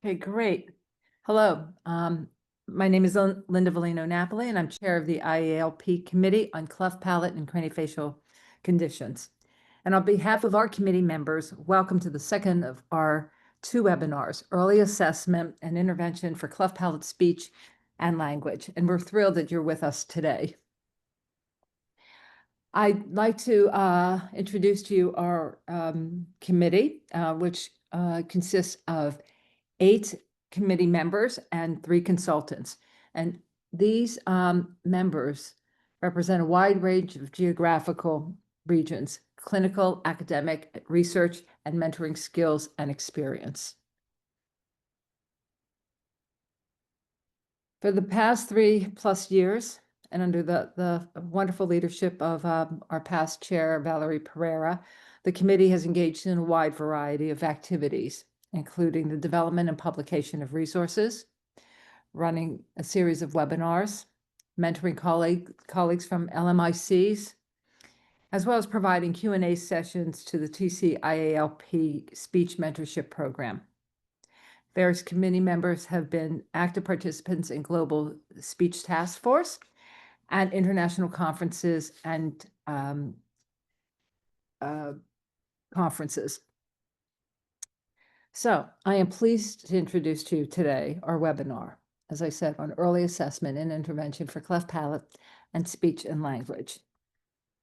Okay, great. Hello, my name is Linda Valino-Napoli, and I'm chair of the IALP Committee on Cleft Palate and Craniofacial Conditions. And on behalf of our committee members, welcome to the second of our two webinars, Early Assessment and Intervention for Cleft Palate Speech and Language. And we're thrilled that you're with us today. I'd like to introduce to you our committee, which consists of 8 committee members and 3 consultants. And these members represent a wide range of geographical regions, clinical, academic, research, and mentoring skills and experience. For the past 3+ years, and under the wonderful leadership of our past chair, Valerie Pereira, the committee has engaged in a wide variety of activities, including the development and publication of resources, running a series of webinars, mentoring colleagues from LMICs, as well as providing Q&A sessions to the TCIALP Speech Mentorship Program. Various committee members have been active participants in Global Speech Task Force and international conferences and conferences. So I am pleased to introduce to you today our webinar, as I said, on early assessment and intervention for cleft palate and speech and language.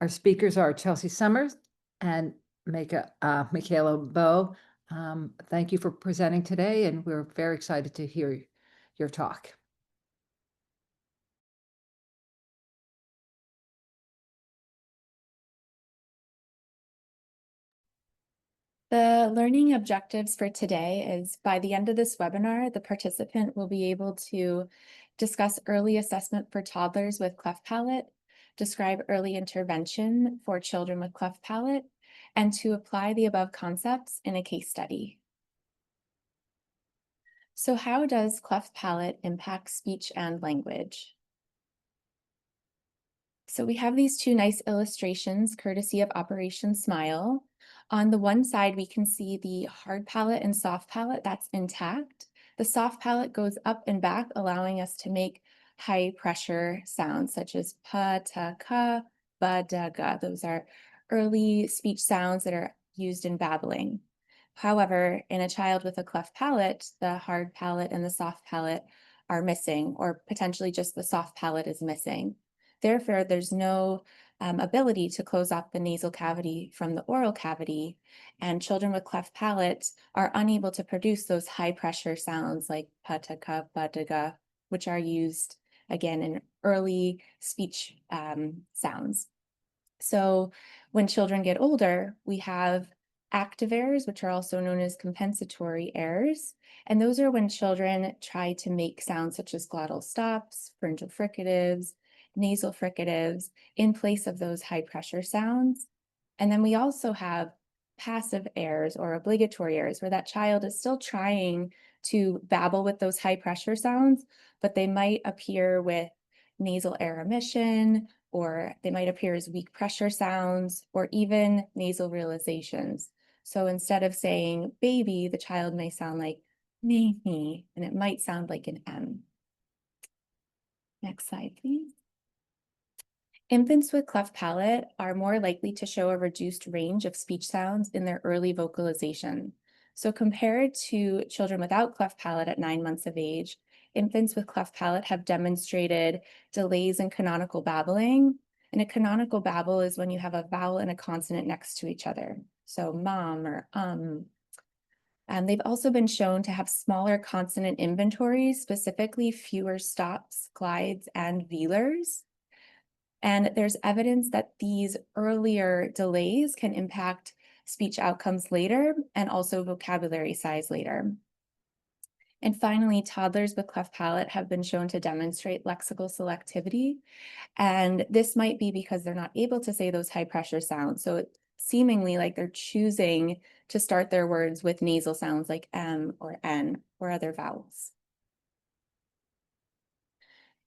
Our speakers are Chelsea Summers and Michaela Bowe. Thank you for presenting today, and we're very excited to hear your talk. The learning objectives for today is by the end of this webinar, the participant will be able to discuss early assessment for toddlers with cleft palate, describe early intervention for children with cleft palate, and to apply the above concepts in a case study. So how does cleft palate impact speech and language? So we have these two nice illustrations courtesy of Operation Smile. On the one side, we can see the hard palate and soft palate that's intact. The soft palate goes up and back, allowing us to make high pressure sounds such as pa, ta, ka, ba, da, ga. Those are early speech sounds that are used in babbling. However, in a child with a cleft palate, the hard palate and the soft palate are missing, or potentially just the soft palate is missing. Therefore, there's no ability to close off the nasal cavity from the oral cavity, and children with cleft palate are unable to produce those high pressure sounds like pa, ta, ka, ba, da, ga, which are used again in early speech sounds. So when children get older, we have active errors, which are also known as compensatory errors. And those are when children try to make sounds such as glottal stops, pharyngeal fricatives, nasal fricatives in place of those high pressure sounds. And then we also have passive errors or obligatory errors where that child is still trying to babble with those high pressure sounds, but they might appear with nasal air emission, or they might appear as weak pressure sounds, or even nasal realizations. So instead of saying baby, the child may sound like me, and it might sound like an M. Next slide, please. Infants with cleft palate are more likely to show a reduced range of speech sounds in their early vocalization. So compared to children without cleft palate at 9 months of age, infants with cleft palate have demonstrated delays in canonical babbling. And a canonical babble is when you have a vowel and a consonant next to each other. So mom or And they've also been shown to have smaller consonant inventories, specifically fewer stops, glides, and velars. And there's evidence that these earlier delays can impact speech outcomes later and also vocabulary size later. And finally, toddlers with cleft palate have been shown to demonstrate lexical selectivity. And this might be because they're not able to say those high pressure sounds. So it's seemingly like they're choosing to start their words with nasal sounds like M or N or other vowels.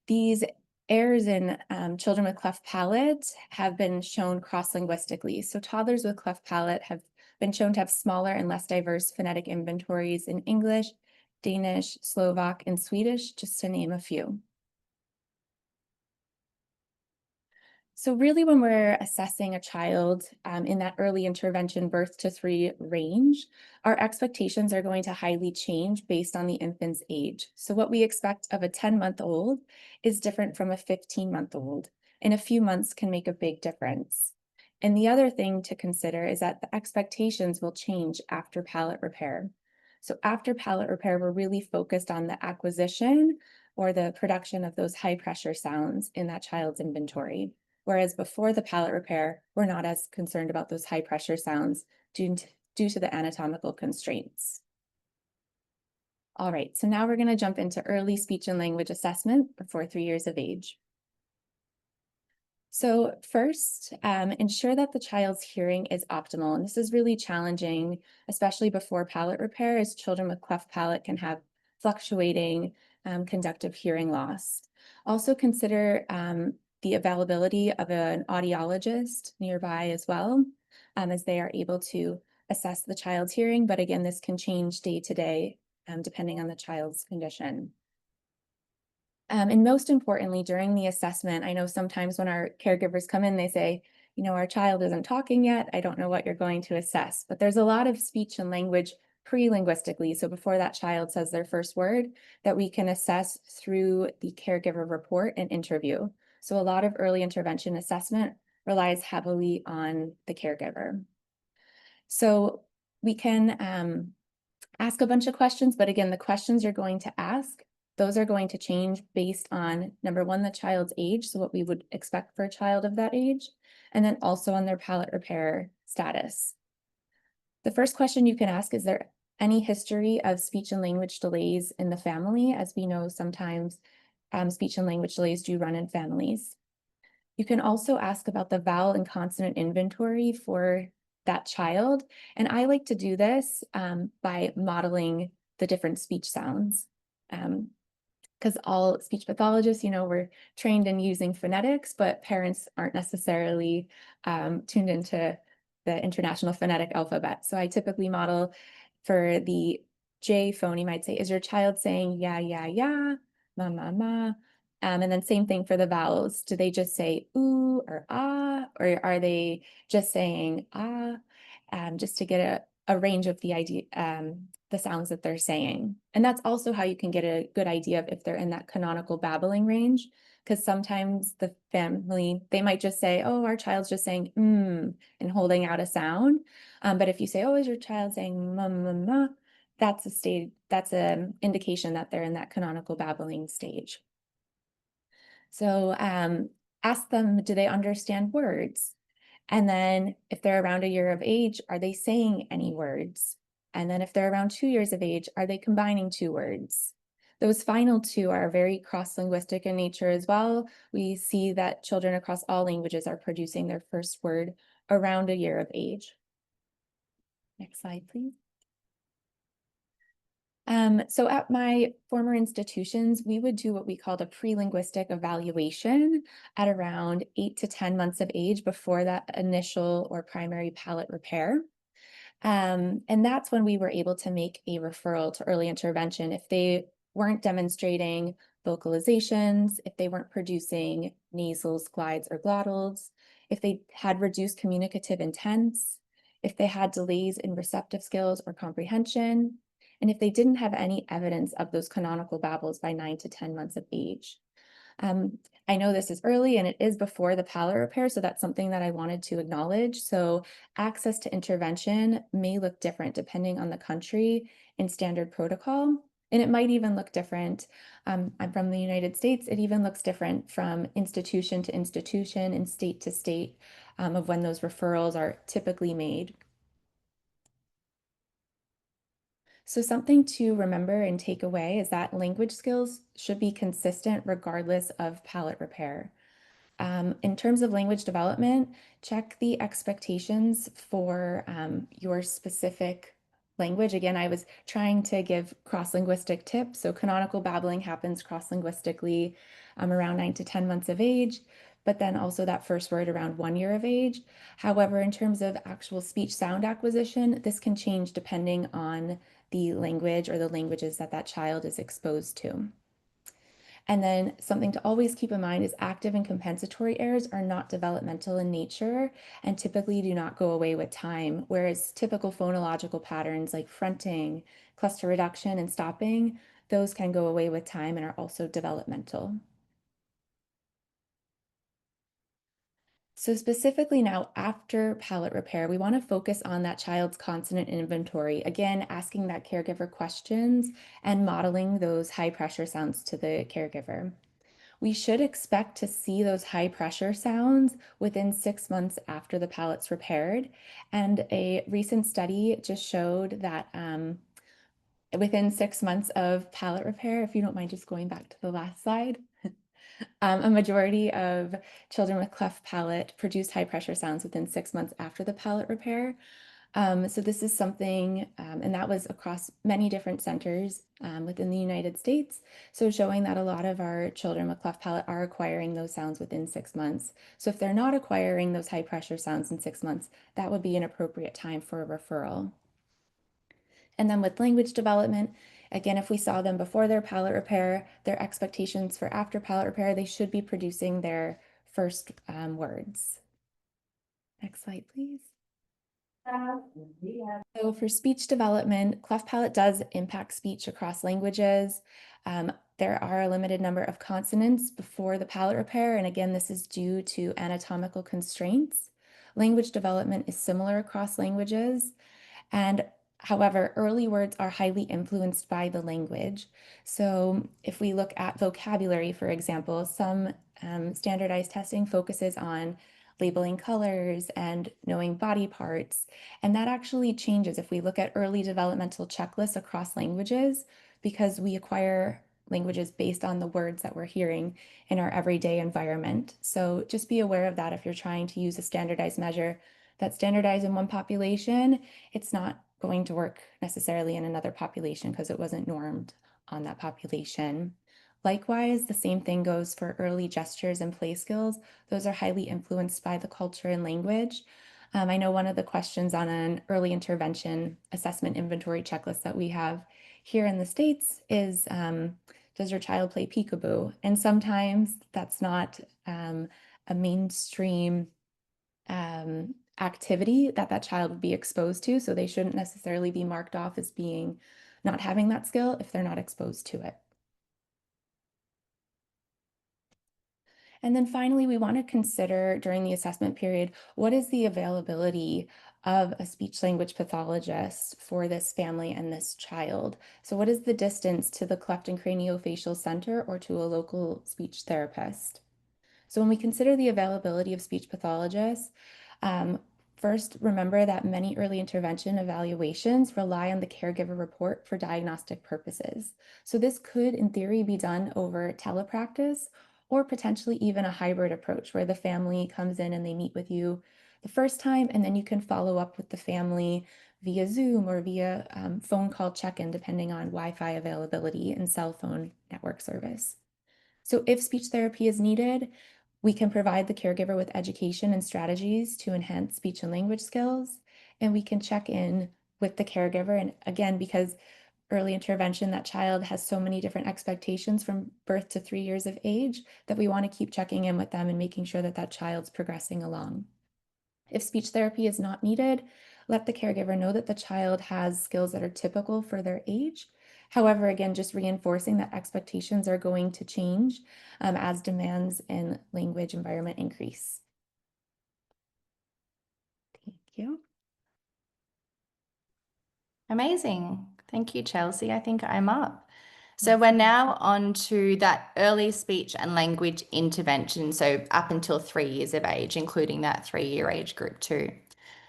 These errors in children with cleft palate have been shown cross-linguistically. So toddlers with cleft palate have been shown to have smaller and less diverse phonetic inventories in English Danish, Slovak, and Swedish, just to name a few. So really when we're assessing a child in that early intervention birth to 3 range, our expectations are going to highly change based on the infant's age. So what we expect of a 10-month-old is different from a 15-month-old, and a few months can make a big difference. And the other thing to consider is that the expectations will change after palate repair. So after palate repair, we're really focused on the acquisition or the production of those high pressure sounds in that child's inventory. Whereas before the palate repair, we're not as concerned about those high pressure sounds due to the anatomical constraints. All right, so now we're going to jump into early speech and language assessment before 3 years of age. So first, ensure that the child's hearing is optimal. And this is really challenging, especially before palate repair, as children with cleft palate can have fluctuating conductive hearing loss. Also consider the availability of an audiologist nearby as well, as they are able to assess the child's hearing. But again, this can change day to day, depending on the child's condition. And most importantly, during the assessment, I know sometimes when our caregivers come in, they say, you know, our child isn't talking yet. I don't know what you're going to assess. But there's a lot of speech and language pre-linguistically. So before that child says their first word, that we can assess through the caregiver report and interview. So a lot of early intervention assessment relies heavily on the caregiver. So we can ask a bunch of questions, but again, the questions you're going to ask, those are going to change based on, number one, the child's age, so what we would expect for a child of that age, and then also on their palate repair status. The first question you can ask, is there any history of speech and language delays in the family? As we know, sometimes speech and language delays do run in families. You can also ask about the vowel and consonant inventory for that child. And I like to do this by modeling the different speech sounds. Because all speech pathologists, you know, we're trained in using phonetics, but parents aren't necessarily tuned into the International Phonetic Alphabet. So I typically model for the J phoneme, I'd say, is your child saying yeah, yeah, ma, ma, ma? And then same thing for the vowels. Do they just say ooh or ah, or are they just saying ah? Just to get a range of the idea, the sounds that they're saying. And that's also how you can get a good idea of if they're in that canonical babbling range, because sometimes the family, they might just say, oh, our child's just saying and holding out a sound. But if you say, oh, is your child saying ma, ma, ma, that's a stage, that's an indication that they're in that canonical babbling stage. So ask them, do they understand words? And then if they're around a year of age, are they saying any words? And then if they're around 2 years of age, are they combining 2 words? Those final 2 are very cross-linguistic in nature as well. We see that children across all languages are producing their first word around a year of age. Next slide, please. So at my former institutions, we would do what we called a pre-linguistic evaluation at around 8 to 10 months of age before that initial or primary palate repair. And that's when we were able to make a referral to early intervention if they weren't demonstrating vocalizations, if they weren't producing nasals, glides, or glottals, if they had reduced communicative intents, if they had delays in receptive skills or comprehension, and if they didn't have any evidence of those canonical babbles by 9 to 10 months of age. I know this is early and it is before the palate repair, so that's something that I wanted to acknowledge. So access to intervention may look different depending on the country and standard protocol. And it might even look different. I'm from the United States. It even looks different from institution to institution and state to state of when those referrals are typically made. So something to remember and take away is that language skills should be consistent regardless of palate repair. In terms of language development, check the expectations for your specific language. Again, I was trying to give cross-linguistic tips. So canonical babbling happens cross-linguistically around 9 to 10 months of age. but then also that first word around 1 year of age. However, in terms of actual speech sound acquisition, this can change depending on the language or the languages that that child is exposed to. And then something to always keep in mind is active and compensatory errors are not developmental in nature and typically do not go away with time, whereas typical phonological patterns like fronting, cluster reduction, and stopping, those can go away with time and are also developmental. So specifically now after palate repair, we want to focus on that child's consonant inventory. Again, asking that caregiver questions and modeling those high pressure sounds to the caregiver. We should expect to see those high pressure sounds within 6 months after the palate's repaired. And a recent study just showed that within 6 months of palate repair, if you don't mind just going back to the last slide, a majority of children with cleft palate produced high pressure sounds within 6 months after the palate repair. So this is something, and that was across many different centers within the United States. So showing that a lot of our children with cleft palate are acquiring those sounds within 6 months. So if they're not acquiring those high pressure sounds in 6 months, that would be an appropriate time for a referral. And then with language development, again, if we saw them before their palate repair, their expectations for after palate repair, they should be producing their first words. Next slide, please. So for speech development, cleft palate does impact speech across languages. There are a limited number of consonants before the palate repair, and again, this is due to anatomical constraints. Language development is similar across languages, and however, early words are highly influenced by the language. So if we look at vocabulary, for example, some standardized testing focuses on labeling colors and knowing body parts. And that actually changes if we look at early developmental checklists across languages, because we acquire languages based on the words that we're hearing in our everyday environment. So just be aware of that if you're trying to use a standardized measure that's standardized in one population, it's not going to work necessarily in another population because it wasn't normed on that population. Likewise, the same thing goes for early gestures and play skills. Those are highly influenced by the culture and language. I know one of the questions on an early intervention assessment inventory checklist that we have here in the States is, does your child play peekaboo? And sometimes that's not a mainstream activity that that child would be exposed to, so they shouldn't necessarily be marked off as being not having that skill if they're not exposed to it. And then finally, we want to consider during the assessment period, what is the availability of a speech language pathologist for this family and this child? So what is the distance to the cleft and craniofacial center or to a local speech therapist? So when we consider the availability of speech pathologists, first, remember that many early intervention evaluations rely on the caregiver report for diagnostic purposes. So this could, in theory, be done over telepractice or potentially even a hybrid approach where the family comes in and they meet with you the first time, and then you can follow up with the family via Zoom or via phone call check-in, depending on Wi-Fi availability and cell phone network service. So if speech therapy is needed, we can provide the caregiver with education and strategies to enhance speech and language skills, and we can check in with the caregiver. And again, because early intervention, that child has so many different expectations from birth to 3 years of age that we want to keep checking in with them and making sure that that child's progressing along. If speech therapy is not needed, let the caregiver know that the child has skills that are typical for their age. However, again, just reinforcing that expectations are going to change as demands in language environment increase. Thank you. Amazing. Thank you, Chelsea. I think I'm up. So we're now on to that early speech and language intervention, so up until 3 years of age, including that 3-year age group too.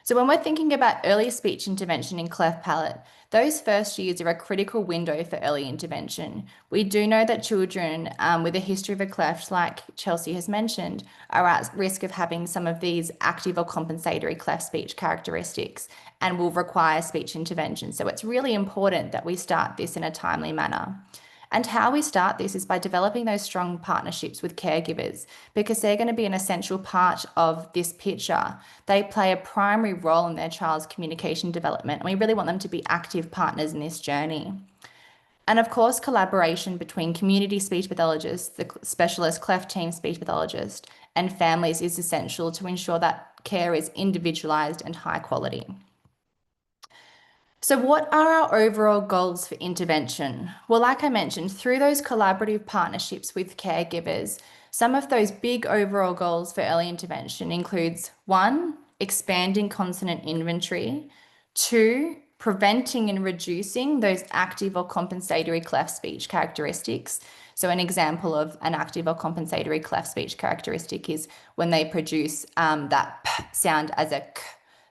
So when we're thinking about early speech intervention in cleft palate, those first years are a critical window for early intervention. We do know that children with a history of a cleft, like Chelsea has mentioned, are at risk of having some of these active or compensatory cleft speech characteristics and will require speech intervention. So it's really important that we start this in a timely manner. And how we start this is by developing those strong partnerships with caregivers, because they're going to be an essential part of this picture. They play a primary role in their child's communication development, and we really want them to be active partners in this journey. And of course, collaboration between community speech pathologists, the specialist cleft team speech pathologist, and families is essential to ensure that care is individualized and high quality. So what are our overall goals for intervention? Well, like I mentioned, through those collaborative partnerships with caregivers, some of those big overall goals for early intervention includes 1, expanding consonant inventory, 2, preventing and reducing those active or compensatory cleft speech characteristics. So an example of an active or compensatory cleft speech characteristic is when they produce that p sound as a k.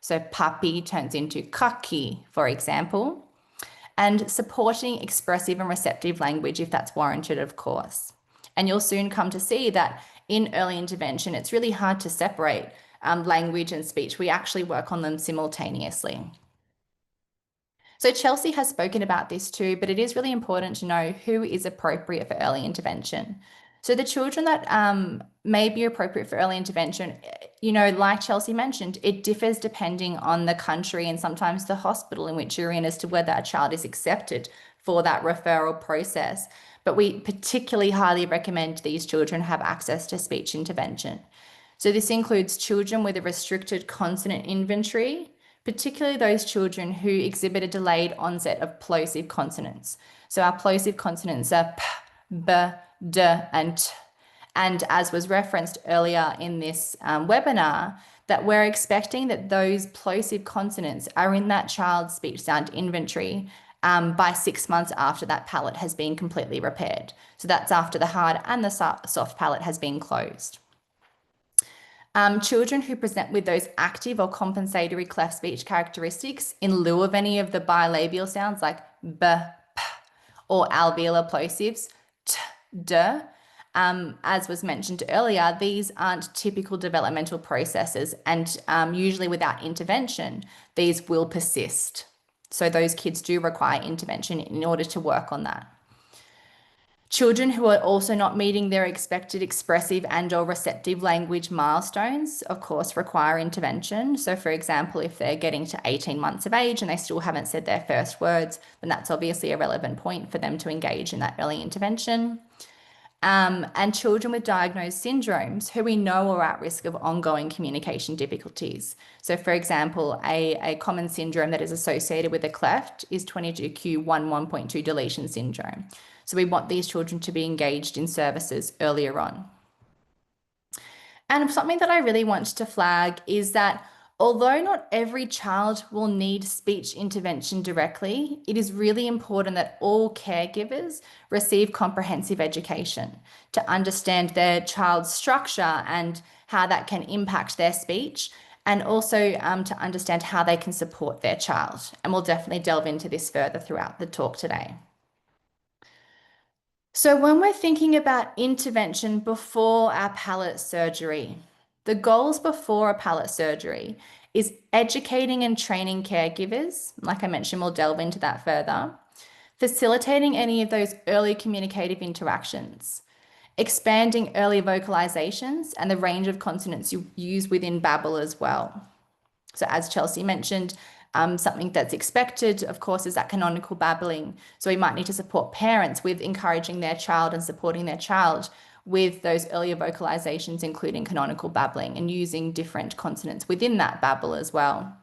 So puppy turns into kaki, for example, and supporting expressive and receptive language if that's warranted, of course. And you'll soon come to see that in early intervention, it's really hard to separate language and speech. We actually work on them simultaneously. So Chelsea has spoken about this too, but it is really important to know who is appropriate for early intervention. So the children that may be appropriate for early intervention, like Chelsea mentioned, it differs depending on the country and sometimes the hospital in which you're in as to whether a child is accepted for that referral process. But we particularly highly recommend these children have access to speech intervention. So this includes children with a restricted consonant inventory, particularly those children who exhibit a delayed onset of plosive consonants. So our plosive consonants are p, b, d, and t. And as was referenced earlier in this webinar, that we're expecting that those plosive consonants are in that child's speech sound inventory by 6 months after that palate has been completely repaired. So that's after the hard and the soft palate has been closed. Children who present with those active or compensatory cleft speech characteristics in lieu of any of the bilabial sounds like b, p, or alveolar plosives, t, d, as was mentioned earlier, these aren't typical developmental processes, and usually without intervention, these will persist. So those kids do require intervention in order to work on that. Children who are also not meeting their expected expressive and/or receptive language milestones, of course, require intervention. So, for example, if they're getting to 18 months of age and they still haven't said their first words, then that's obviously a relevant point for them to engage in that early intervention. And children with diagnosed syndromes who we know are at risk of ongoing communication difficulties. So, for example, a common syndrome that is associated with a cleft is 22q11.2 deletion syndrome. So we want these children to be engaged in services earlier on. And something that I really want to flag is that although not every child will need speech intervention directly, it is really important that all caregivers receive comprehensive education to understand their child's structure and how that can impact their speech, and also to understand how they can support their child. And we'll definitely delve into this further throughout the talk today. So when we're thinking about intervention before our palate surgery, the goals before a palate surgery is educating and training caregivers. Like I mentioned, we'll delve into that further. Facilitating any of those early communicative interactions, expanding early vocalizations and the range of consonants you use within babble as well. So as Chelsea mentioned, something that's expected, of course, is that canonical babbling. So we might need to support parents with encouraging their child and supporting their child with those earlier vocalizations, including canonical babbling, and using different consonants within that babble as well.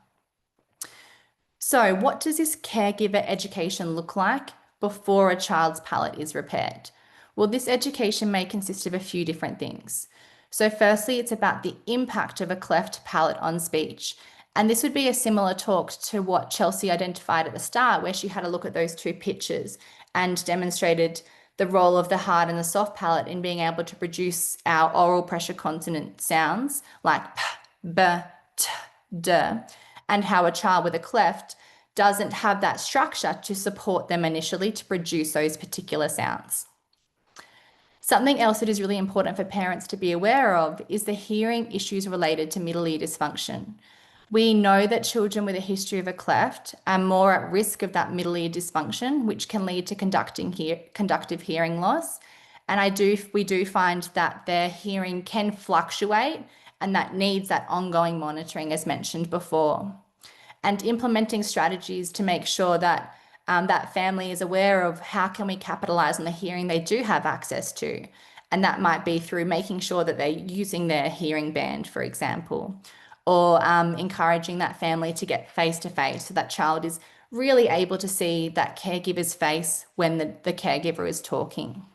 So what does this caregiver education look like before a child's palate is repaired? Well, this education may consist of a few different things. So firstly, it's about the impact of a cleft palate on speech. And this would be a similar talk to what Chelsea identified at the start, where she had a look at those two pictures and demonstrated the role of the hard and the soft palate in being able to produce our oral pressure consonant sounds like p, b, t, d, and how a child with a cleft doesn't have that structure to support them initially to produce those particular sounds. Something else that is really important for parents to be aware of is the hearing issues related to middle ear dysfunction. We know that children with a history of a cleft are more at risk of that middle ear dysfunction, which can lead to conductive hearing loss. And we do find that their hearing can fluctuate and that needs that ongoing monitoring, as mentioned before. And implementing strategies to make sure that that family is aware of how can we capitalize on the hearing they do have access to. And that might be through making sure that they're using their hearing band, for example, or encouraging that family to get face-to-face so that child is really able to see that caregiver's face when the caregiver is talking.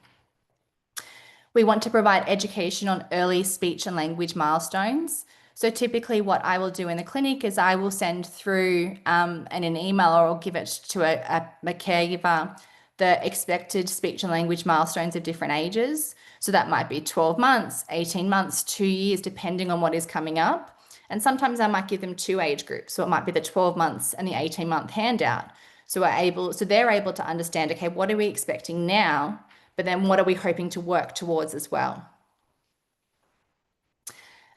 We want to provide education on early speech and language milestones. So typically what I will do in the clinic is I will send through in an email, or I'll give it to a caregiver, the expected speech and language milestones of different ages. So that might be 12 months, 18 months, 2 years, depending on what is coming up. And sometimes I might give them 2 age groups. So it might be the 12 months and the 18-month handout. So they're able to understand, okay, what are we expecting now? But then what are we hoping to work towards as well?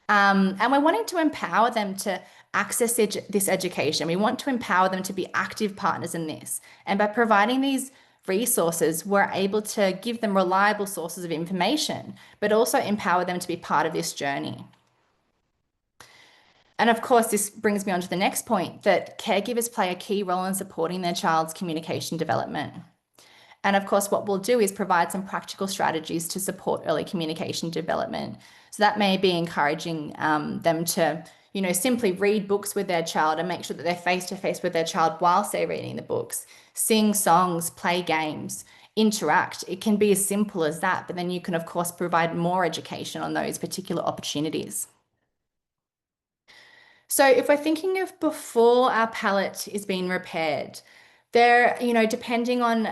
And we're wanting to empower them to access this education. We want to empower them to be active partners in this. And by providing these resources, we're able to give them reliable sources of information, but also empower them to be part of this journey. And of course, this brings me on to the next point, that caregivers play a key role in supporting their child's communication development. And of course, what we'll do is provide some practical strategies to support early communication development. So that may be encouraging them to, simply read books with their child and make sure that they're face-to-face with their child whilst they're reading the books, sing songs, play games, interact. It can be as simple as that, but then you can, of course, provide more education on those particular opportunities. So if we're thinking of before our palate is being repaired, there, depending on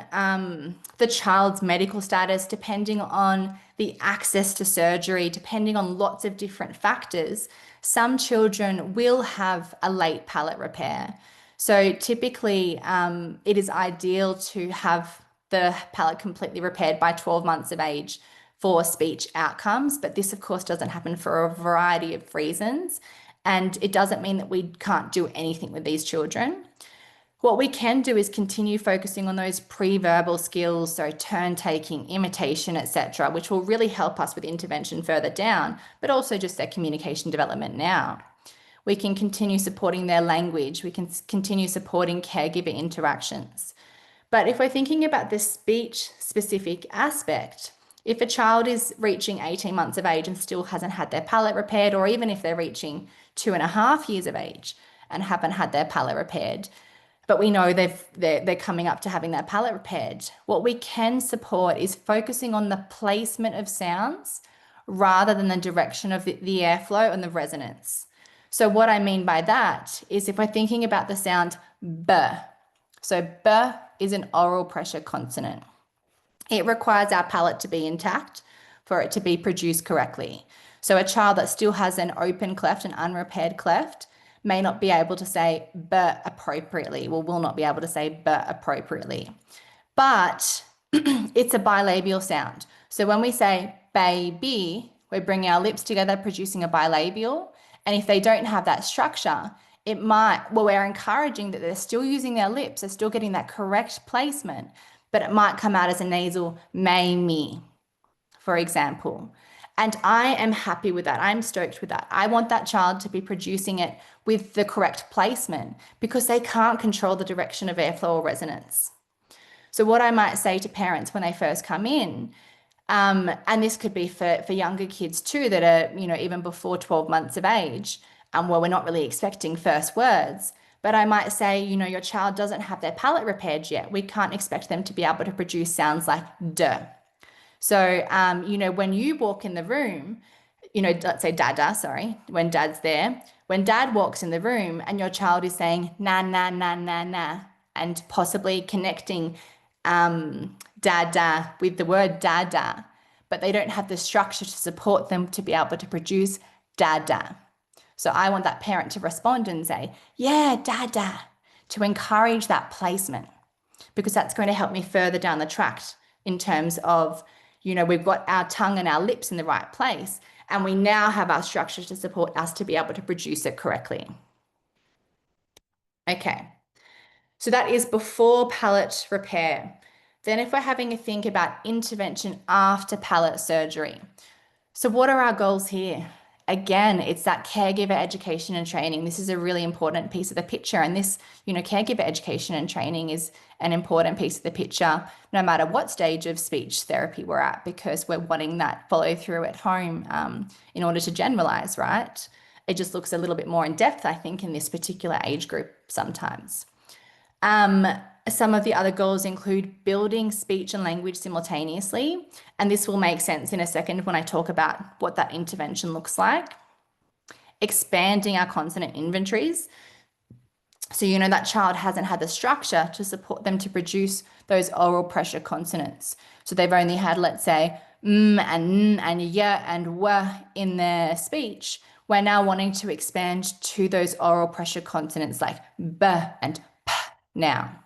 the child's medical status, depending on the access to surgery, depending on lots of different factors, some children will have a late palate repair. So typically, it is ideal to have the palate completely repaired by 12 months of age for speech outcomes. But this, of course, doesn't happen for a variety of reasons. And it doesn't mean that we can't do anything with these children. What we can do is continue focusing on those pre-verbal skills, so turn taking, imitation, etc., which will really help us with intervention further down, but also just their communication development now. We can continue supporting their language. We can continue supporting caregiver interactions. But if we're thinking about the speech-specific aspect, if a child is reaching 18 months of age and still hasn't had their palate repaired, or even if they're reaching 2.5 years of age and haven't had their palate repaired, but we know they're coming up to having that palate repaired, what we can support is focusing on the placement of sounds rather than the direction of the airflow and the resonance. So what I mean by that is if we're thinking about the sound B, so B is an oral pressure consonant. It requires our palate to be intact for it to be produced correctly. So a child that still has an open cleft, an unrepaired cleft, may not be able to say B appropriately, will not be able to say B appropriately. But it's a bilabial sound. So when we say baby, we're bringing our lips together, producing a bilabial. And if they don't have that structure, we're encouraging that they're still using their lips, they're still getting that correct placement, but it might come out as a nasal may, me, for example. And I am happy with that. I'm stoked with that. I want that child to be producing it with the correct placement because they can't control the direction of airflow or resonance. So what I might say to parents when they first come in, and this could be for younger kids too that are, even before 12 months of age, where we're not really expecting first words, but I might say, your child doesn't have their palate repaired yet. We can't expect them to be able to produce sounds like D. So, when you walk in the room, let's say dada, sorry, when dad's there, when dad walks in the room and your child is saying na, na, na, na, na, and possibly connecting dada with the word dada, but they don't have the structure to support them to be able to produce dada. So I want that parent to respond and say, yeah, dada, to encourage that placement, because that's going to help me further down the track in terms of, we've got our tongue and our lips in the right place, and we now have our structure to support us to be able to produce it correctly. Okay, so that is before palate repair. Then if we're having a think about intervention after palate surgery. So what are our goals here? Again, it's that caregiver education and training. This is a really important piece of the picture. And this, caregiver education and training is an important piece of the picture, no matter what stage of speech therapy we're at, because we're wanting that follow through at home in order to generalize, right? It just looks a little bit more in depth, I think, in this particular age group sometimes. Some of the other goals include building speech and language simultaneously, and this will make sense in a second when I talk about what that intervention looks like. Expanding our consonant inventories. So, that child hasn't had the structure to support them to produce those oral pressure consonants. So they've only had, let's say, and yeah and w in their speech. We're now wanting to expand to those oral pressure consonants like b and p now.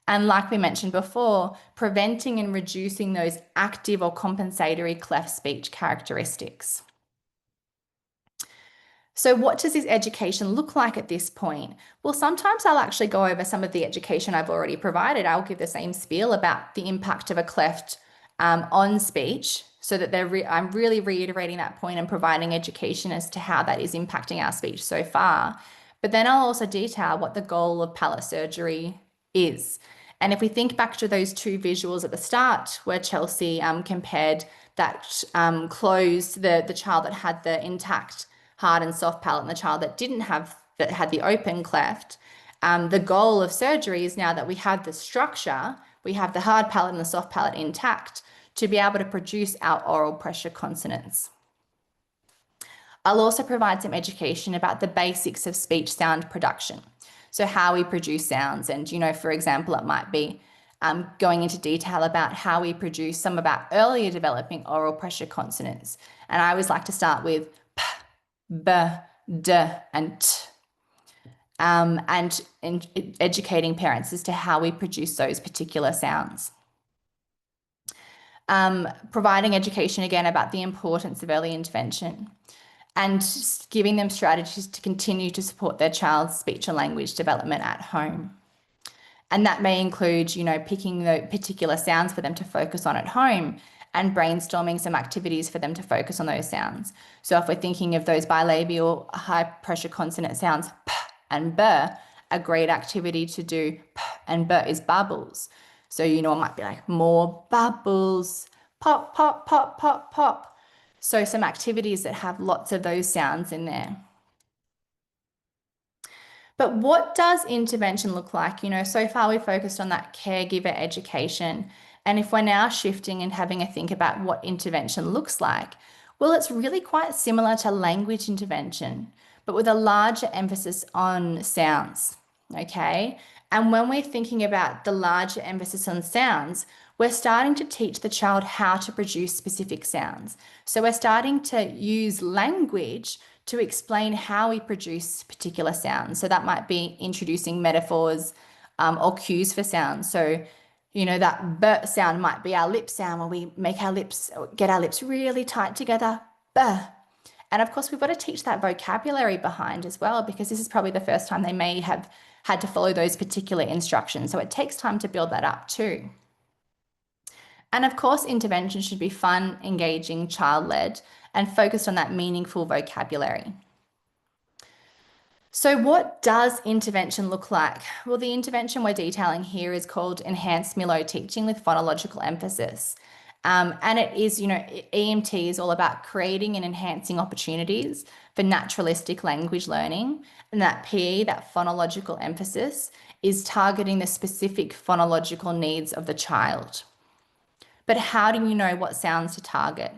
And like we mentioned before, preventing and reducing those active or compensatory cleft speech characteristics. So what does this education look like at this point? Well, sometimes I'll actually go over some of the education I've already provided. I'll give the same spiel about the impact of a cleft on speech, so that I'm really reiterating that point and providing education as to how that is impacting our speech so far. But then I'll also detail what the goal of palate surgery is. And if we think back to those two visuals at the start, where Chelsea compared that closed, the child that had the intact hard and soft palate and the child that had the open cleft, the goal of surgery is now that we have the structure, we have the hard palate and the soft palate intact, to be able to produce our oral pressure consonants. I'll also provide some education about the basics of speech sound production. So how we produce sounds, and, for example, it might be going into detail about how we produce some of our earlier developing oral pressure consonants. And I always like to start with p, b, d, and t. And educating parents as to how we produce those particular sounds. Providing education again about the importance of early intervention, and giving them strategies to continue to support their child's speech and language development at home. And that may include, picking the particular sounds for them to focus on at home and brainstorming some activities for them to focus on those sounds. So if we're thinking of those bilabial high pressure consonant sounds, p and b, a great activity to do p and b is bubbles. So, it might be like more bubbles, pop, pop, pop, pop, pop. So some activities that have lots of those sounds in there. But what does intervention look like? So far we focused on that caregiver education. And if we're now shifting and having a think about what intervention looks like, well, it's really quite similar to language intervention, but with a larger emphasis on sounds, okay? And when we're thinking about the larger emphasis on sounds, we're starting to teach the child how to produce specific sounds. So we're starting to use language to explain how we produce particular sounds. So that might be introducing metaphors or cues for sounds. So, that b sound might be our lip sound, where we get our lips really tight together, b. And of course, we've got to teach that vocabulary behind as well, because this is probably the first time they may have had to follow those particular instructions. So it takes time to build that up too. And of course, intervention should be fun, engaging, child-led, and focused on that meaningful vocabulary. So what does intervention look like? Well, the intervention we're detailing here is called Enhanced Milo Teaching with Phonological Emphasis. And it is, EMT is all about creating and enhancing opportunities for naturalistic language learning. And that PE, that phonological emphasis, is targeting the specific phonological needs of the child. But how do you know what sounds to target?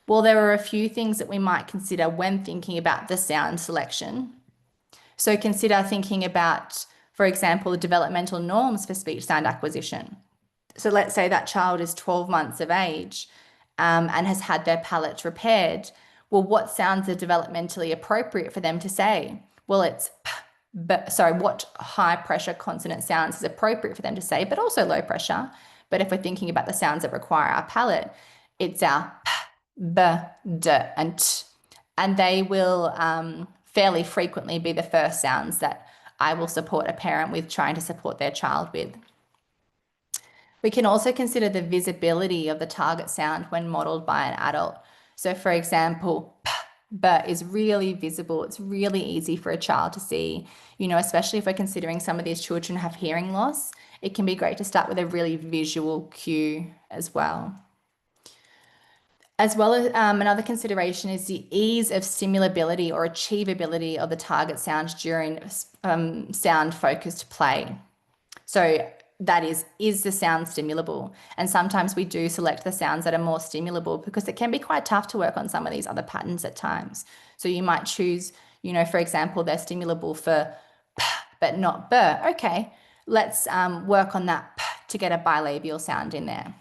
Well, there are a few things that we might consider when thinking about the sound selection. So consider thinking about, for example, the developmental norms for speech sound acquisition. So let's say that child is 12 months of age and has had their palate repaired. Well, what sounds are developmentally appropriate for them to say? Well, it's what high pressure consonant sounds is appropriate for them to say, but also low pressure. But if we're thinking about the sounds that require our palate, it's our p, b, d, and t. And they will fairly frequently be the first sounds that I will support a parent with trying to support their child with. We can also consider the visibility of the target sound when modeled by an adult. So for example, p, b is really visible. It's really easy for a child to see, especially if we're considering some of these children have hearing loss. It can be great to start with a really visual cue as well. As well as another consideration is the ease of stimulability or achievability of the target sound during sound-focused play. So that is the sound stimulable? And sometimes we do select the sounds that are more stimulable because it can be quite tough to work on some of these other patterns at times. So you might choose, for example, they're stimulable for p, but not b. Okay, let's work on that p to get a bilabial sound in there.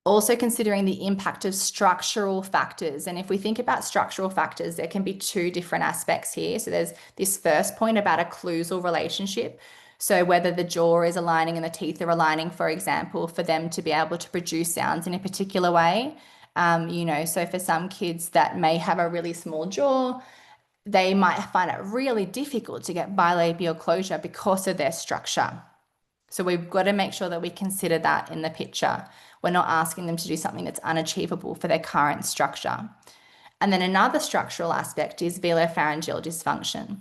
Also considering the impact of structural factors. And if we think about structural factors, there can be two different aspects here. So there's this first point about occlusal relationship. So whether the jaw is aligning and the teeth are aligning, for example, for them to be able to produce sounds in a particular way. So for some kids that may have a really small jaw, they might find it really difficult to get bilabial closure because of their structure. So we've got to make sure that we consider that in the picture. We're not asking them to do something that's unachievable for their current structure. And then another structural aspect is velopharyngeal dysfunction.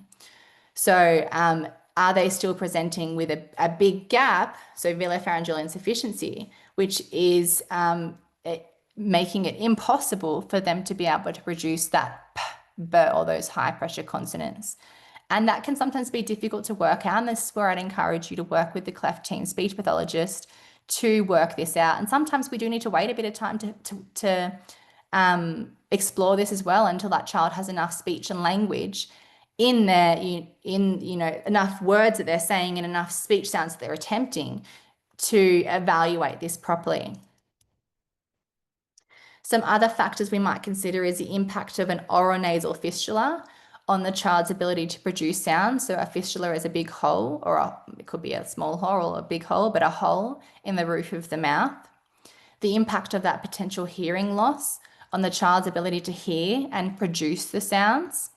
So are they still presenting with a big gap, so velopharyngeal insufficiency, which is making it impossible for them to be able to produce that p, b, or those high pressure consonants. And that can sometimes be difficult to work out. And this is where I'd encourage you to work with the cleft team speech pathologist to work this out. And sometimes we do need to wait a bit of time to explore this as well until that child has enough speech and language in there, enough words that they're saying and enough speech sounds that they're attempting to evaluate this properly. Some other factors we might consider is the impact of an oronasal fistula on the child's ability to produce sound. So a fistula is a big hole, or it could be a small hole or a big hole, but a hole in the roof of the mouth. The impact of that potential hearing loss on the child's ability to hear and produce the sounds.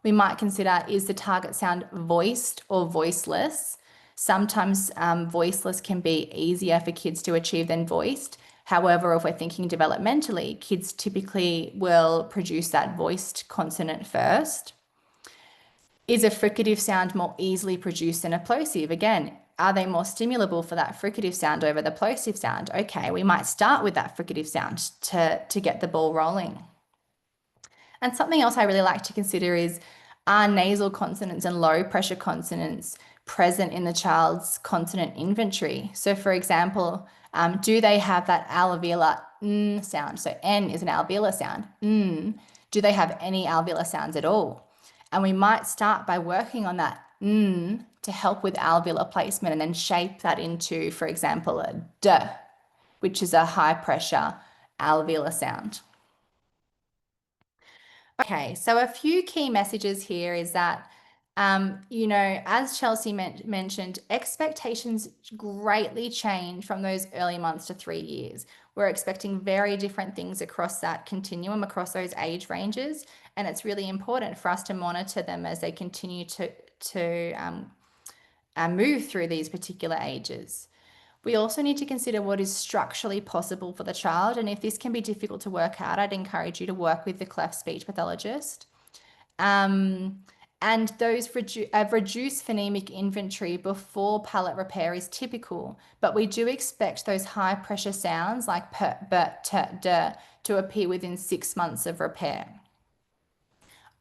We might consider, is the target sound voiced or voiceless? Sometimes voiceless can be easier for kids to achieve than voiced. However, if we're thinking developmentally, kids typically will produce that voiced consonant first. Is a fricative sound more easily produced than a plosive? Again, are they more stimulable for that fricative sound over the plosive sound? Okay, we might start with that fricative sound to get the ball rolling. And something else I really like to consider is, are nasal consonants and low pressure consonants present in the child's consonant inventory? So for example, do they have that alveolar n sound? So N is an alveolar sound. Do they have any alveolar sounds at all? And we might start by working on that n to help with alveolar placement and then shape that into, for example, a d, which is a high pressure alveolar sound. Okay, so a few key messages here is that, as Chelsea mentioned, expectations greatly change from those early months to 3 years. We're expecting very different things across that continuum, across those age ranges, and it's really important for us to monitor them as they continue to move through these particular ages. We also need to consider what is structurally possible for the child, and if this can be difficult to work out, I'd encourage you to work with the cleft speech pathologist. And those reduced phonemic inventory before palate repair is typical, but we do expect those high pressure sounds like p, b, t, d to appear within 6 months of repair.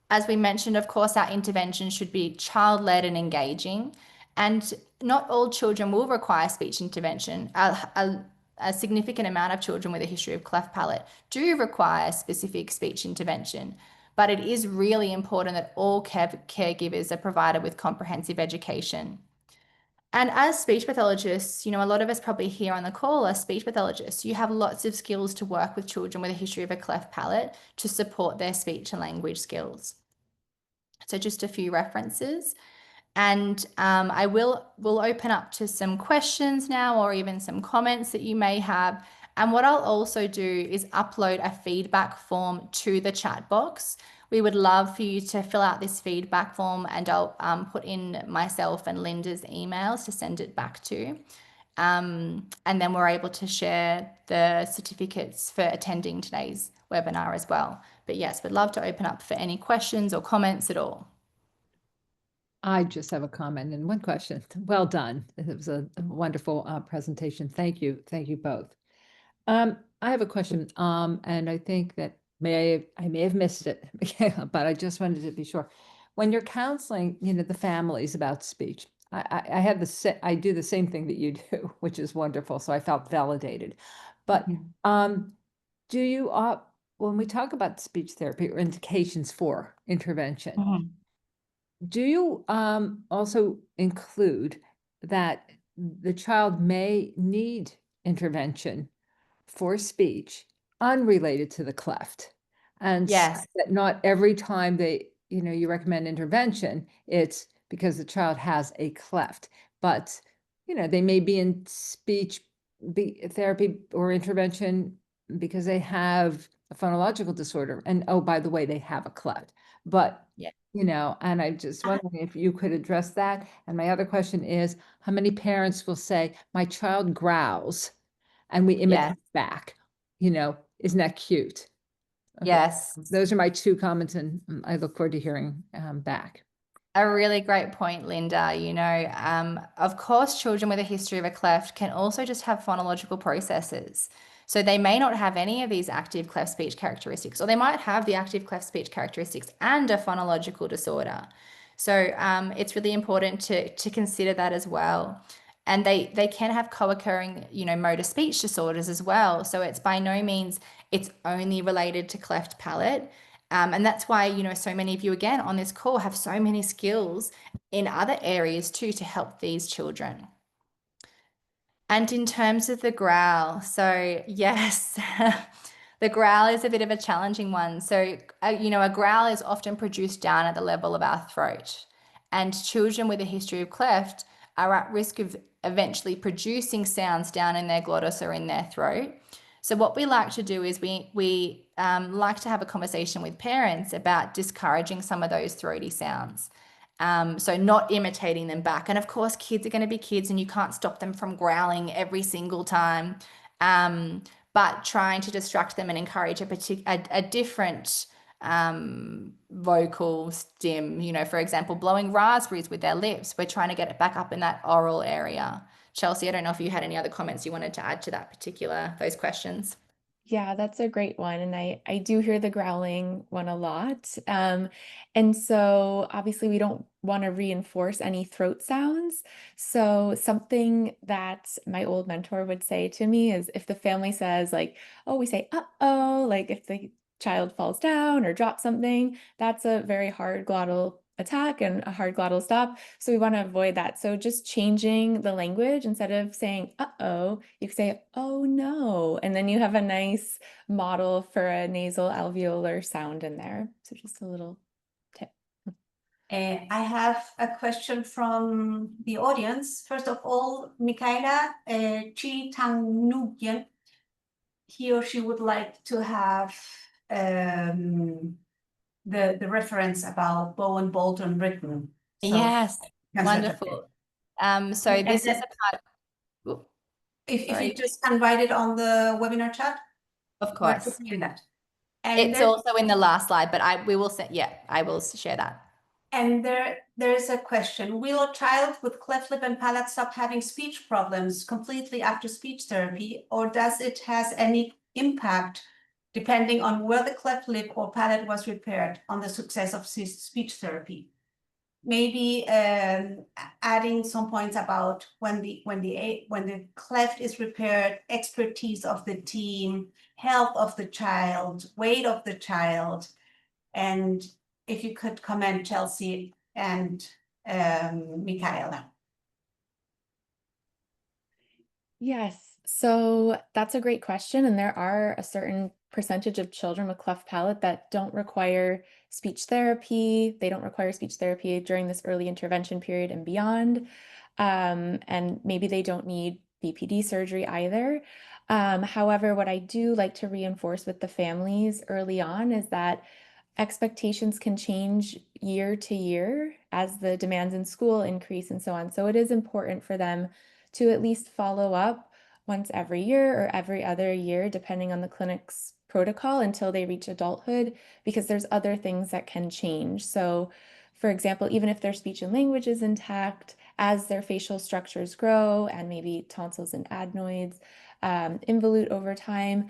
As we mentioned, of course, our intervention should be child-led and engaging, and not all children will require speech intervention. A significant amount of children with a history of cleft palate do require specific speech intervention, but it is really important that all caregivers are provided with comprehensive education. And as speech pathologists, a lot of us probably here on the call are speech pathologists. You have lots of skills to work with children with a history of a cleft palate to support their speech and language skills. So just a few references. And I will open up to some questions now, or even some comments that you may have. And what I'll also do is upload a feedback form to the chat box We would love for you to fill out this feedback form, and I'll put in myself and Linda's emails to send it back to. And then we're able to share the certificates for attending today's webinar as well. But yes, we'd love to open up for any questions or comments at all. I just have a comment and one question. Well done. It was a wonderful presentation. Thank you. Thank you both. I have a question, and I think that I may have missed it, but I just wanted to be sure. When you're counseling, the families about speech, I do the same thing that you do, which is wonderful. So I felt validated. But do you, when we talk about speech therapy or indications for intervention, do you also include that the child may need intervention for speech unrelated to the cleft? And Yes. that not every time you recommend intervention, it's because the child has a cleft, but they may be in speech therapy or intervention because they have a phonological disorder. And oh, by the way, they have a cleft. But Yeah. and I just wondering if you could address that. And my other question is, how many parents will say, my child growls, and we imitate back? Isn't that cute? Okay. Yes. Those are my two comments, and I look forward to hearing back. A really great point, Linda. Of course, children with a history of a cleft can also just have phonological processes. So they may not have any of these active cleft speech characteristics, or they might have the active cleft speech characteristics and a phonological disorder. So it's really important to consider that as well. And they can have co-occurring, motor speech disorders as well. So it's by no means it's only related to cleft palate. And that's why, so many of you again on this call have so many skills in other areas too to help these children. And in terms of the growl, so yes, the growl is a bit of a challenging one. So, a growl is often produced down at the level of our throat. And children with a history of cleft are at risk of eventually producing sounds down in their glottis or in their throat. So what we like to do is we like to have a conversation with parents about discouraging some of those throaty sounds. So not imitating them back. And of course, kids are going to be kids and you can't stop them from growling every single time. But trying to distract them and encourage a different vocal stim, for example, blowing raspberries with their lips. We're trying to get it back up in that oral area. Chelsea, I don't know if you had any other comments you wanted to add to those questions. Yeah, that's a great one. And I do hear the growling one a lot. And so obviously we don't want to reinforce any throat sounds. So something that my old mentor would say to me is if the family says like, oh, we say, uh-oh, like if the child falls down or drops something, that's a very hard glottal attack and a hard glottal stop. So we want to avoid that. So just changing the language, instead of saying, uh-oh, you can say, oh no. And then you have a nice model for a nasal alveolar sound in there. So just a little tip. I have a question from the audience. First of all, Michaela Chitangnugian, he or she would like to have the reference about Bow and Bolton written. So Yes, wonderful. So And this is then- a part. If Sorry. you just can write it on the webinar chat. Of course. That. And It's also in the last slide, but I will share that. And there's a question. Will a child with cleft lip and palate stop having speech problems completely after speech therapy, or does it has any impact depending on where the cleft lip or palate was repaired on the success of speech therapy? Maybe adding some points about when the cleft is repaired, expertise of the team, health of the child, weight of the child, and if you could comment, Chelsea and Michaela. Yes, so that's a great question. And there are a certain percentage of children with cleft palate that don't require speech therapy. They don't require speech therapy during this early intervention period and beyond. And maybe they don't need BPD surgery either. However, what I do like to reinforce with the families early on is that expectations can change year to year as the demands in school increase and so on. So it is important for them to at least follow up once every year or every other year, depending on the clinic's protocol, until they reach adulthood, because there's other things that can change. So, for example, even if their speech and language is intact, as their facial structures grow and maybe tonsils and adenoids involute over time,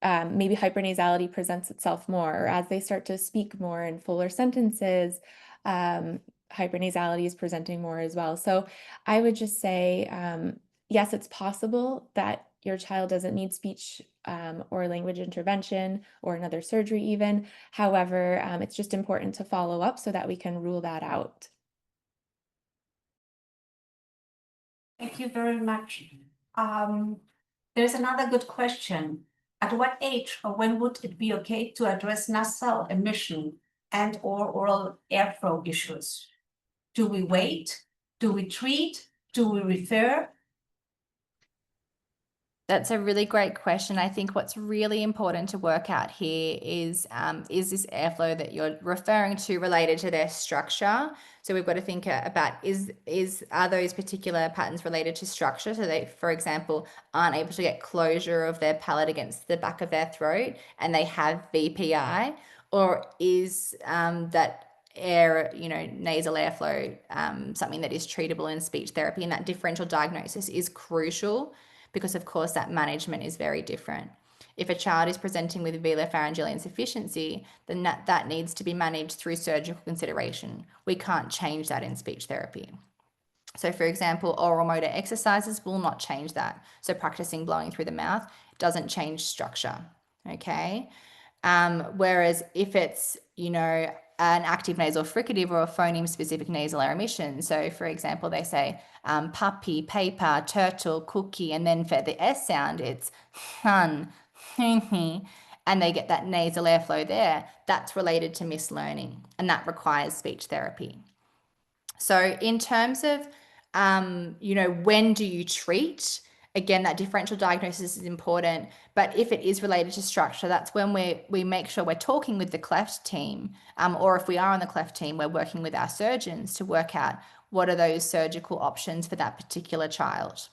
maybe hypernasality presents itself more, or as they start to speak more in fuller sentences, hypernasality is presenting more as well. So I would just say, yes, it's possible that your child doesn't need speech or language intervention or another surgery even. However, it's just important to follow up so that we can rule that out. Thank you very much. There's another good question. At what age or when would it be okay to address nasal emission and or oral airflow issues? Do we wait? Do we treat? Do we refer? That's a really great question. I think what's really important to work out here is this airflow that you're referring to related to their structure? So we've got to think about are those particular patterns related to structure? So they, for example, aren't able to get closure of their palate against the back of their throat and they have VPI, or is that nasal airflow something that is treatable in speech therapy? And that differential diagnosis is crucial, because of course that management is very different. If a child is presenting with velopharyngeal insufficiency, then that needs to be managed through surgical consideration. We can't change that in speech therapy. So for example, oral motor exercises will not change that. So practicing blowing through the mouth doesn't change structure, okay? Whereas if it's, an active nasal fricative or a phoneme-specific nasal air emission. So, for example, they say puppy, paper, turtle, cookie, and then for the S sound, it's hun, and they get that nasal airflow there. That's related to mislearning, and that requires speech therapy. So, in terms of, when do you treat? Again, that differential diagnosis is important, but if it is related to structure, that's when we make sure we're talking with the Cleft team, or if we are on the Cleft team, we're working with our surgeons to work out what are those surgical options for that particular child.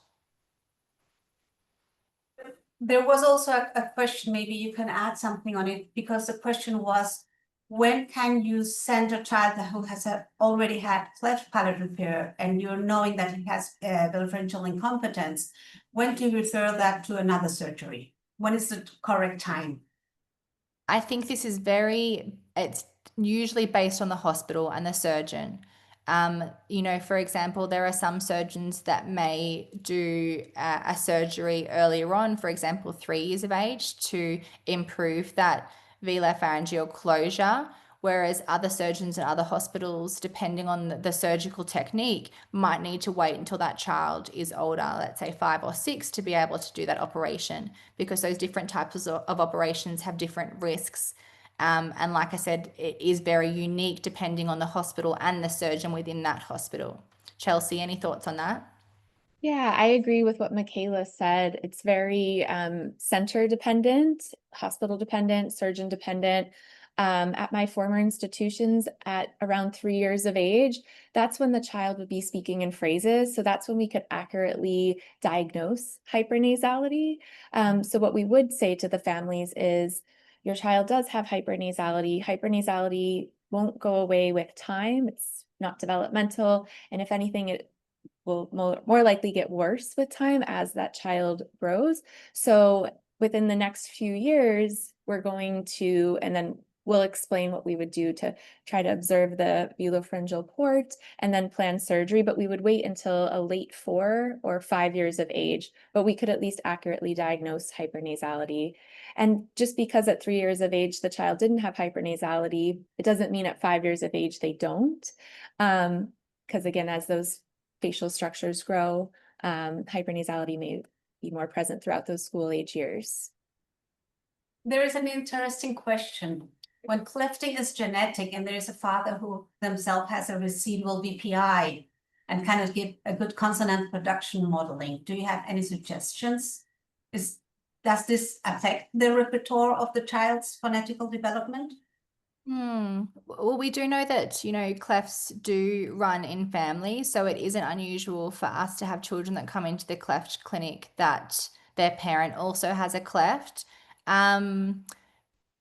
There was also a question, maybe you can add something on it, because the question was, when can you send a child who has already had cleft palate repair and you're knowing that he has velopharyngeal incompetence, when do you refer that to another surgery? When is the correct time? I think this is it's usually based on the hospital and the surgeon. For example, there are some surgeons that may do a surgery earlier on, for example, 3 years of age, to improve that velopharyngeal closure, whereas other surgeons and other hospitals, depending on the surgical technique, might need to wait until that child is older, let's say 5 or 6, to be able to do that operation, because those different types of operations have different risks. And like I said, it is very unique depending on the hospital and the surgeon within that hospital. Chelsea, any thoughts on that? Yeah, I agree with what Michaela said. It's very center dependent, hospital dependent, surgeon dependent. At my former institutions, at around 3 years of age, that's when the child would be speaking in phrases. So that's when we could accurately diagnose hypernasality. So what we would say to the families is, your child does have hypernasality. Hypernasality won't go away with time. It's not developmental. And if anything, it will more likely get worse with time as that child grows. So within the next few years, we're going to, and then we'll explain what we would do to try to observe the velopharyngeal port and then plan surgery, but we would wait until a late 4 or 5 years of age, but we could at least accurately diagnose hypernasality. And just because at 3 years of age, the child didn't have hypernasality, it doesn't mean at 5 years of age, they don't. Because again, as those facial structures grow, hypernasality may be more present throughout those school age years. There is an interesting question. When clefting is genetic and there is a father who themselves has a residual VPI and cannot give a good consonant production modeling, do you have any suggestions? Does this affect the repertoire of the child's phonetical development? Well, we do know that, clefts do run in families, so it isn't unusual for us to have children that come into the cleft clinic that their parent also has a cleft. Um,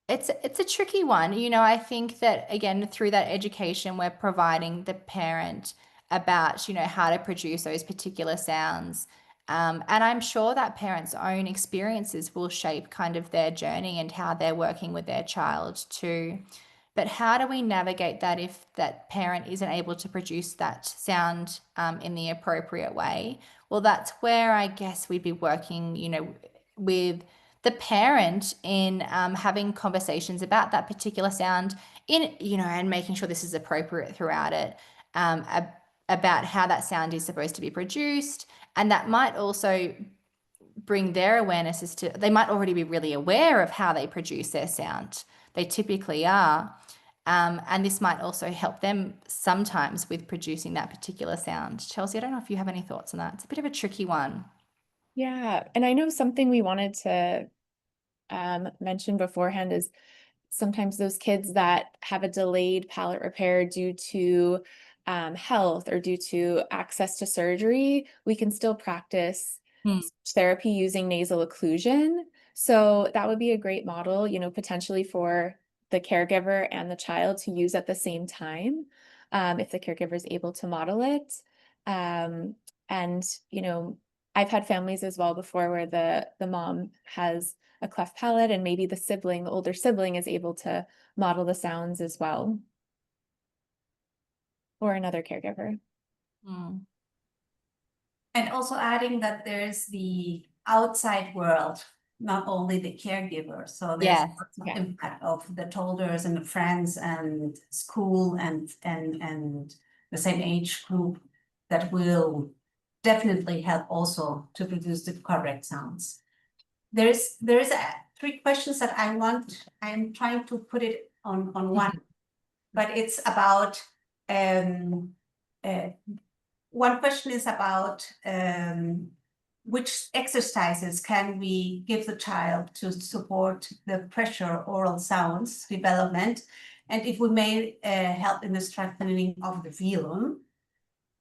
it's a tricky one. I think that again, through that education, we're providing the parent about, how to produce those particular sounds. And I'm sure that parents' own experiences will shape kind of their journey and how they're working with their child too. But how do we navigate that if that parent isn't able to produce that sound in the appropriate way? Well, that's where I guess we'd be working, with the parent in having conversations about that particular sound and making sure this is appropriate throughout it, about how that sound is supposed to be produced. And that might also bring their awarenesses to, they might already be really aware of how they produce their sound. They typically are. And this might also help them sometimes with producing that particular sound. Chelsea, I don't know if you have any thoughts on that. It's a bit of a tricky one. Yeah, and I know something we wanted to mention beforehand is sometimes those kids that have a delayed palate repair due to health or due to access to surgery, we can still practice speech therapy using nasal occlusion. So that would be a great model, potentially for the caregiver and the child to use at the same time, if the caregiver is able to model it. And, I've had families as well before where the mom has a cleft palate and maybe the older sibling is able to model the sounds as well. Or another caregiver. And also adding that there's the outside world, not only the caregiver. So there's Yes. lots of impact of the toddlers and the friends and school and the same age group that will definitely help also to produce the correct sounds. There's three questions that I'm trying to put it on one, but it's about one question is about which exercises can we give the child to support the pressure oral sounds development, and if we may help in the strengthening of the velum,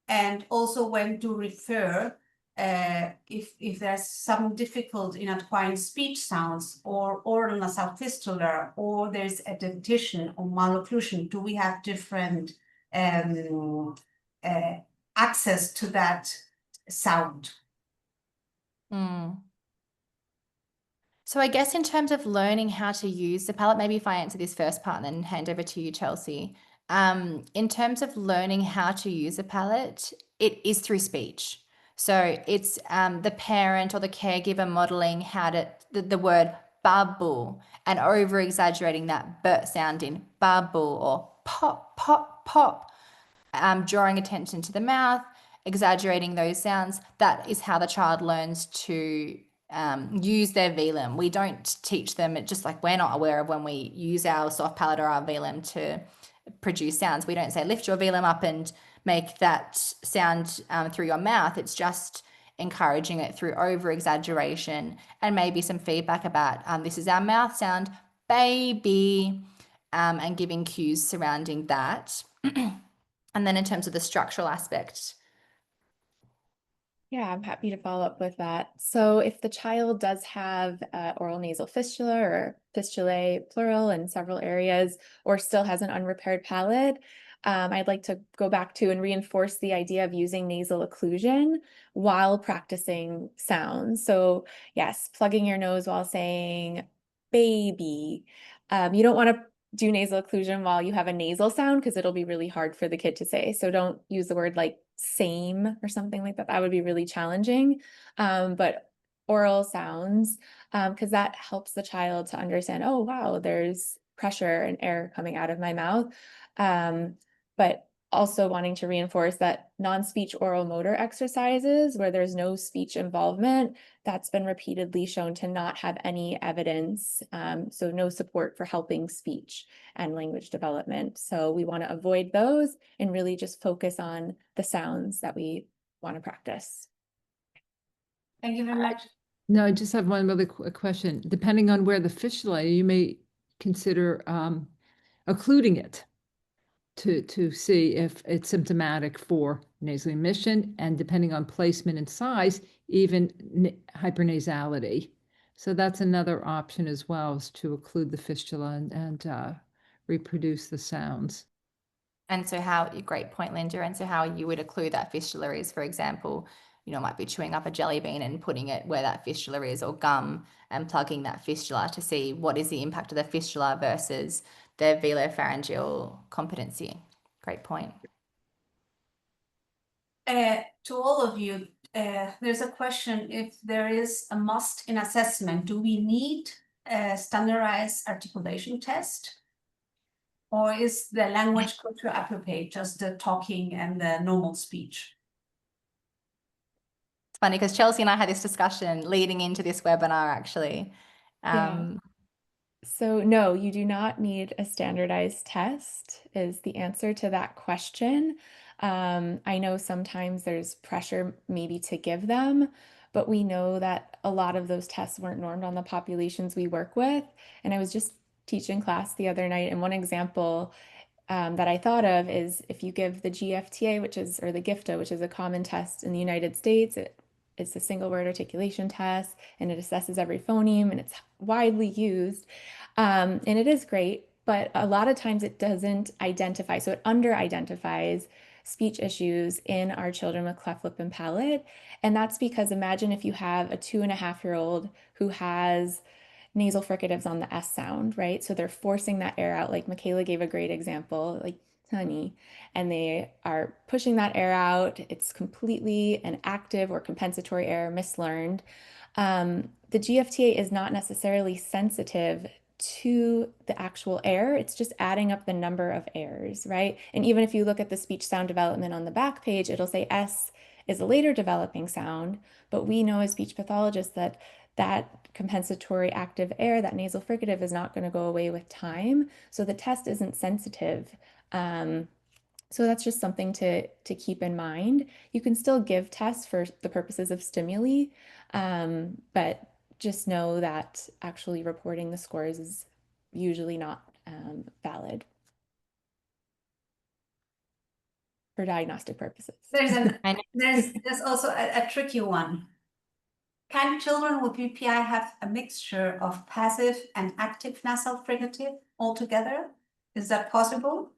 and also when to refer if there's some difficulty in acquiring speech sounds or oral nasal fistula, or there's a dentition or malocclusion. Do we have different access to that sound? So I guess in terms of learning how to use the palate, maybe if I answer this first part and then hand over to you, Chelsea. In terms of learning how to use a palate, it is through speech. So it's the parent or the caregiver modeling how to, the word bubble and over exaggerating that b sound in bubble, or pop, pop, pop, drawing attention to the mouth, exaggerating those sounds. That is how the child learns to use their velum. We don't teach them, just like we're not aware of when we use our soft palate or our velum to produce sounds. We don't say lift your velum up and make that sound through your mouth. It's just encouraging it through over exaggeration and maybe some feedback about this is our mouth sound, baby, and giving cues surrounding that. And then in terms of the structural aspect. Yeah, I'm happy to follow up with that. So if the child does have oral nasal fistula or fistulae plural in several areas, or still has an unrepaired palate, I'd like to go back to and reinforce the idea of using nasal occlusion while practicing sounds. So yes, plugging your nose while saying baby. You don't want to do nasal occlusion while you have a nasal sound because it'll be really hard for the kid to say. So don't use the word like same or something like that. That would be really challenging. But oral sounds, because that helps the child to understand, oh, wow, there's pressure and air coming out of my mouth. But also wanting to reinforce that non-speech oral motor exercises where there's no speech involvement, that's been repeatedly shown to not have any evidence. So no support for helping speech and language development. So we want to avoid those and really just focus on the sounds that we want to practice. Thank you very much. No, I just have one other question. Depending on where the fistula, you may consider occluding it to see if it's symptomatic for nasal emission, and depending on placement and size, even hypernasality. So that's another option as well, is to occlude the fistula and reproduce the sounds. And so how, great point, Linda. And so how you would occlude that fistula is, for example, you know, might be chewing up a jelly bean and putting it where that fistula is, or gum and plugging that fistula to see what is the impact of the fistula versus the velopharyngeal competency. Great point. To all of you, there's a question: if there is a must in assessment, do we need a standardized articulation test? Or is the language culture appropriate, just the talking and the normal speech? It's funny because Chelsea and I had this discussion leading into this webinar, actually. So no, you do not need a standardized test is the answer to that question. I know sometimes there's pressure maybe to give them, but we know that a lot of those tests weren't normed on the populations we work with. And I was just teaching class the other night, and one example that I thought of is if you give the GFTA, or the GIFTA, which is a common test in the United States, it's a single word articulation test, and it assesses every phoneme, and it's widely used. And it is great, but a lot of times it doesn't identify. So it under-identifies speech issues in our children with cleft lip and palate. And that's because imagine if you have a 2.5-year-old who has nasal fricatives on the S sound, right? So they're forcing that air out, like Michaela gave a great example, like honey, and they are pushing that air out. It's completely an active or compensatory air, mislearned. The GFTA is not necessarily sensitive to the actual air. It's just adding up the number of airs, right? And even if you look at the speech sound development on the back page, it'll say S is a later developing sound, but we know as speech pathologists that that compensatory active air, that nasal fricative, is not going to go away with time. So the test isn't sensitive. So that's just something to keep in mind. You can still give tests for the purposes of stimuli, but just know that actually reporting the scores is usually not valid for diagnostic purposes. There's also a tricky one. Can children with VPI have a mixture of passive and active nasal fricative altogether? Is that possible?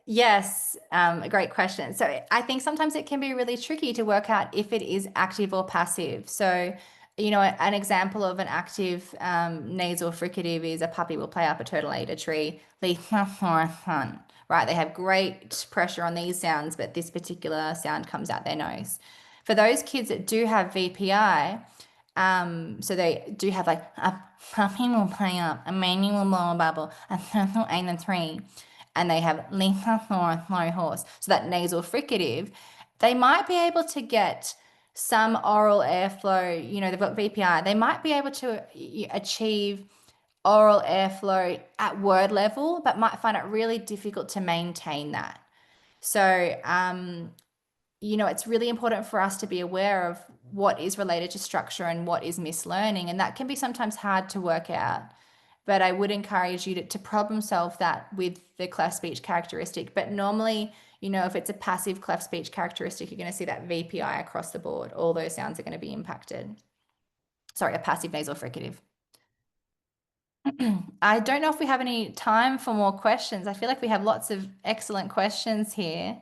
Yes, a great question. So I think sometimes it can be really tricky to work out if it is active or passive. So, you know, an example of an active nasal fricative is a puppy will play up a turtle ate a tree, right? They have great pressure on these sounds, but this particular sound comes out their nose. For those kids that do have VPI, so they do have like a puppy will play up, a man will blow a bubble, a turtle ate a tree, and they have low horse, so that nasal fricative, they might be able to get some oral airflow. You know, they've got VPI. They might be able to achieve oral airflow at word level, but might find it really difficult to maintain that. So, you know, it's really important for us to be aware of what is related to structure and what is mislearning, and that can be sometimes hard to work out. But I would encourage you to problem solve that with the cleft speech characteristic. But normally, you know, if it's a passive cleft speech characteristic, you're going to see that VPI across the board. All those sounds are going to be impacted. Sorry, a passive nasal fricative. I don't know if we have any time for more questions. I feel like we have lots of excellent questions here.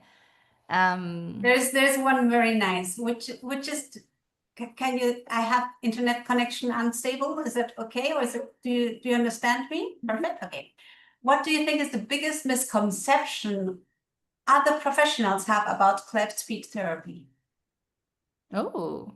There's one very nice, which is, can you, I have internet connection unstable. Is that okay? Or is it, do you understand me? Perfect. Okay. What do you think is the biggest misconception other professionals have about cleft speech therapy? Oh,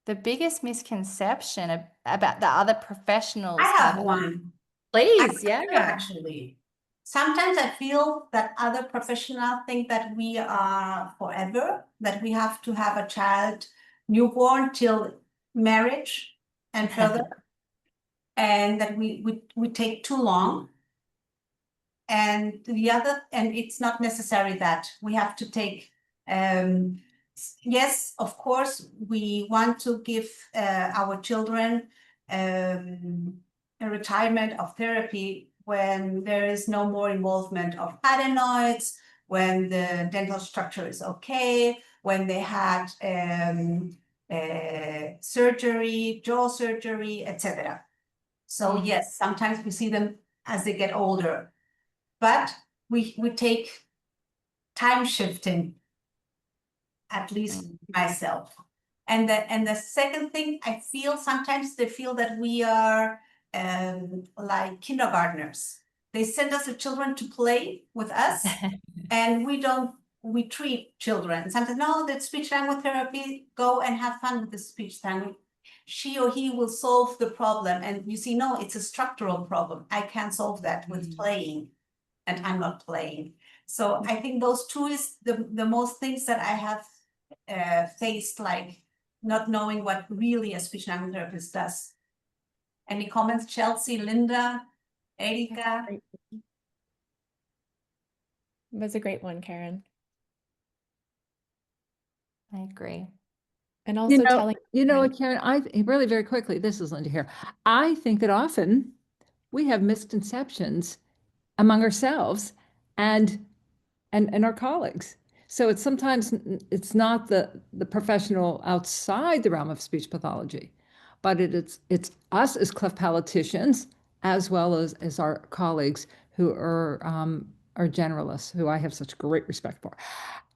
the biggest misconception about the other professionals I have one. Please, I do, yeah. actually. Sometimes I feel that other professionals think that we are forever, that we have to have a child newborn till marriage and further, and that we take too long. And it's not necessary that we have to take, yes, of course, we want to give our children a retirement of therapy when there is no more involvement of adenoids, when the dental structure is okay, when they had surgery, jaw surgery, etc. So yes, sometimes we see them as they get older, but we take time shifting, at least myself. And the second thing, I feel sometimes they feel that we are like kindergartners. They send us the children to play with us, and we treat children. Sometimes, no, that's speech language therapy, go and have fun with the speech language. She or he will solve the problem. And you see, no, it's a structural problem. I can't solve that with playing, and I'm not playing. So I think those two is the most things that I have faced, like not knowing what really a speech language therapist does. Any comments, Chelsea, Linda, Erika? It was a great one, Karen. I agree. And also telling. You know what, Karen, really very quickly, this is Linda here. I think that often we have misconceptions among ourselves and our colleagues. So it's sometimes it's not the professional outside the realm of speech pathology, but it's us as cleft palaticians as well as our colleagues who are generalists, who I have such great respect for,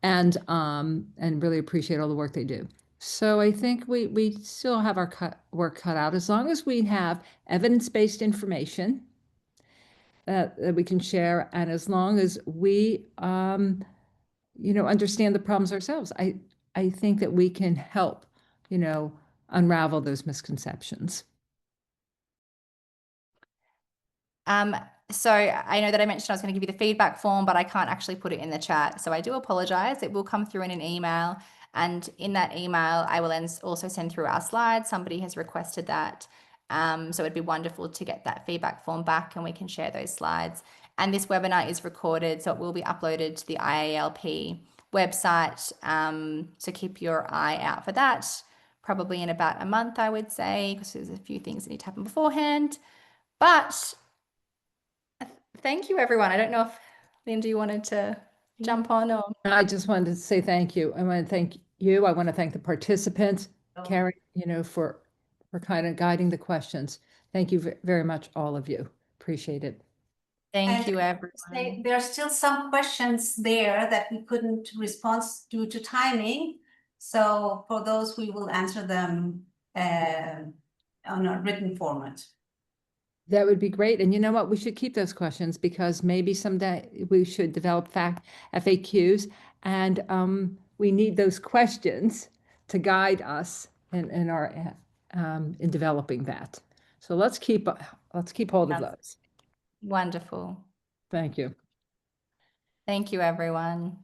and really appreciate all the work they do. So I think we still have our work cut out as long as we have evidence-based information that we can share, and as long as we understand the problems ourselves. I think that we can help, unravel those misconceptions. So I know that I mentioned I was going to give you the feedback form, but I can't actually put it in the chat. So I do apologize. It will come through in an email. And in that email, I will also send through our slides. Somebody has requested that. So it'd be wonderful to get that feedback form back and we can share those slides. And this webinar is recorded, so it will be uploaded to the IALP website. So keep your eye out for that. Probably in about a month, I would say, because there's a few things that need to happen beforehand. But thank you, everyone. I don't know if Linda, you wanted to jump on or. I just wanted to say thank you. I want to thank you. I want to thank the participants, Karen, for kind of guiding the questions. Thank you very much, all of you. Appreciate it. Thank you, everyone. There are still some questions there that we couldn't respond due to timing. So for those, we will answer them on a written format. That would be great. And you know what? We should keep those questions because maybe someday we should develop FAQs, and we need those questions to guide us in our in developing that. So let's keep hold of those. Wonderful. Thank you. Thank you, everyone.